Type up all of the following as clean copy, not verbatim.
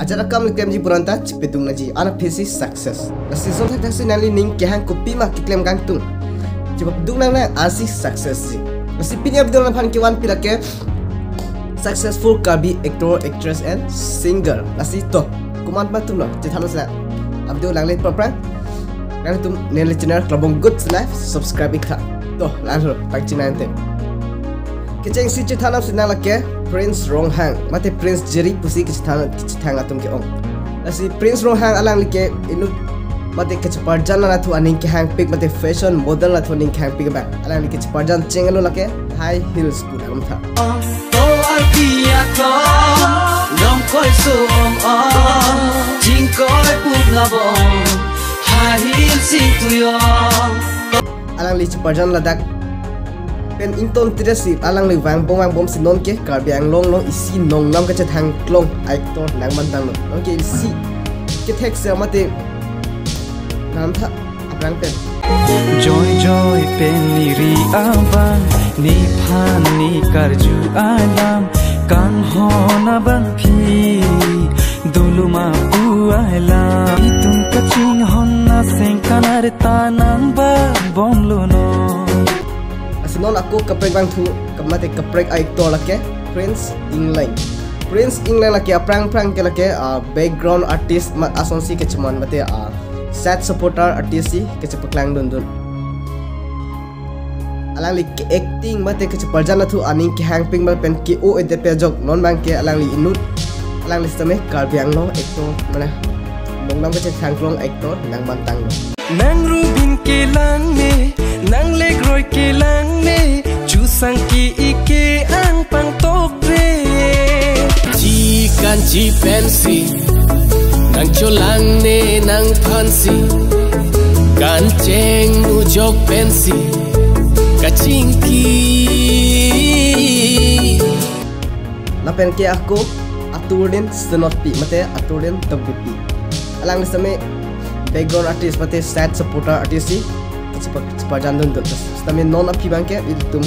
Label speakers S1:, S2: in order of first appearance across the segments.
S1: Ajar akam likem ji puranta cipetung naji anak pesi success. Nasi son tak taksi nali ning kehang kopi mak kiklem gantung. Coba dung nang asi success ji. Nasi pinya video nang kewan pilake successful kabi actor, actress and singer. Nasi to kuman batum lo. Cethanos na. Abdul lang leh proper. Kan tum nele channel Klabong Good Life subscribe ikha. To lan pak china ente. Keceng si cethanam sinang lake Prince Ronghang mate Prince Jerry pusi kecithang atum ke ong. Nasi Prince Ronghang alang like inu mate kecaparjan na thu aning ke hang pick mate fashion model na thu aning hang pick ba alang like kecaparjan cengalo lake high heels ku dalam tha.
S2: To arkia ko long koi sum jing koi puk ngabong high heels sing tu yo.
S1: Alang like kecaparjan ladak pen inton tirasi alang le wang bom sinon ke karbiang long isi nong nam ka cethang klong actor nang mantang lo okay isi ke tek se mate nam tha aprang pen
S2: joy pen ri abang ni phan ni karju alam kan hona bang phi duluma pu alam tum kaching honna seng kanar tanang ba bom lo no.
S1: Non aku keprek bang tu kemate keprek actor lake Prince England lake aprang ke lake background artist mat asonsi ke cuman mate set supporter artist si ke cepeklang dun alang li ke acting mate ke ceparjan tu aning ke hangping mal pen ke o ede pejok non bang ke alang li inut alang li stame karbiang lo actor mana nong nam ke cethangklong actor nang bantang lo
S2: nang rubin ke lang ne nang le groi ke lang ne chu sang ki ike ang pang tok re chi kan chi pensi nang cholang ne nang phansi kan cheng nu jok pensi kaching ki
S1: lapen ke aku aturin senopi mate aturin tabupi alang same background artist mate set supporter artist si sepajan dun terus kami non api bangke itu tum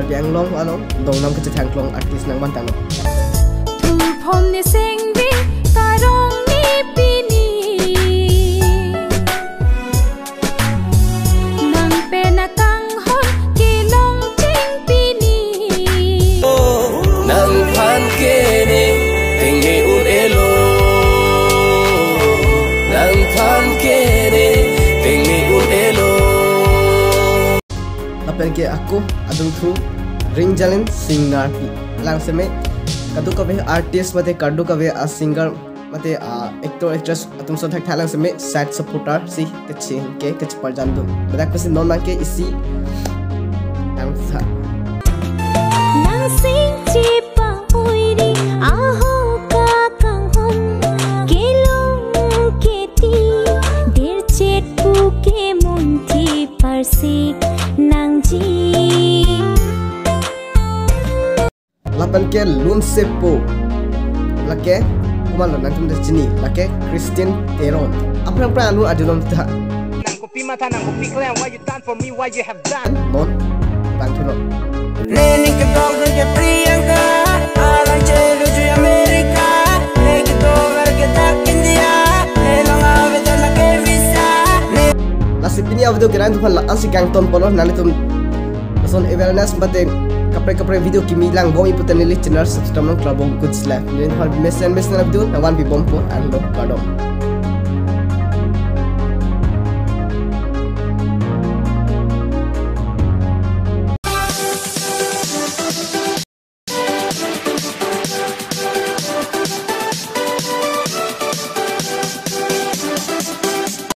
S1: biang long along dong nam ke cethangklong artist nang bantang lo
S3: phom ni sengbi tarong ni pini nang pena kang hon kilong ching pini
S2: nang phan ke ne tenge un elo nang phan ke ne tenge un elo.
S1: Apen ke aku adung thu ring jalin singer pi lang seme kadu kabe artist mate kadu kabe a singer mate actor actress atum so thak thalang seme set supporter si keching ke kechparjan dun badak pasi non ke isi ang sa
S3: nang sing chi pa oiri aho ka kang hon kelong keti der chet pu ke munthi parsik nang ji
S1: lapan ke lun sepo lake kumalo nang tum destiny lake Christian Teron aprang anu adulom ta
S4: nang kopi mata nang kopi klan why you done for me why you have done
S1: non bang thuno
S2: Neni ke dog ke Priyanka alang chelu ju Amerika neki dolar ke tak India elong ave dala ke visa
S1: nasipini avdo geran tu la ansi gang ton polo nani tum son awareness mate kapre video kimi lang bom iputan ni channel subscribe Klabong Good Life ni hal mesen abdul wan bi bompo and lo kadom